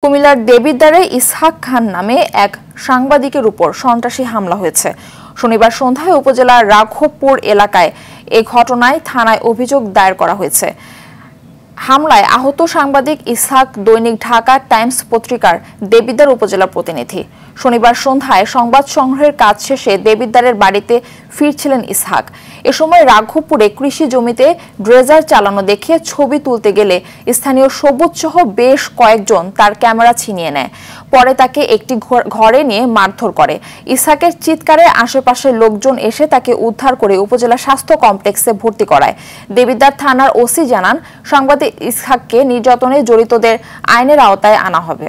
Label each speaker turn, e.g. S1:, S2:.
S1: কুমিল্লার দেবিদ্বারে ইসহাক খান নামে এক সাংবাদিকের উপর সন্ত্রাসী হামলা হয়েছে। শনিবার সন্ধ্যায় উপজেলার রাঘবপুর এলাকায় এ ঘটনায় থানায় অভিযোগ দায়ের করা হয়েছে। হামলায় আহত সাংবাদিক ইসহাক দৈনিক ঢাকা টাইমস পত্রিকার দেবিদ্বার উপজেলা প্রতিনিধি। শনিবার সন্ধ্যায় সংবাদ সংগ্রহের কাজ শেষে দেবিদ্বারের বাড়িতে ফিরছিলেন ইসহাক। এ সময় রাঘবপুরে কৃষি জমিতে ড্রেজার চালানো দেখে ছবি তুলতে গেলে স্থানীয় সবুজ সহ বেশ কয়েকজন তার ক্যামেরা ছিনিয়ে নেয়। পরে তাকে একটি ঘরে নিয়ে মারধর করে। ইসহাকের চিৎকারে আশেপাশের লোকজন এসে তাকে উদ্ধার করে উপজেলা স্বাস্থ্য কমপ্লেক্সে ভর্তি করায়। দেবিদ্বার থানার ওসি জানান, সাংবাদিক ইসহাককে নির্যাতনে জড়িতদের আইনের আওতায় আনা হবে।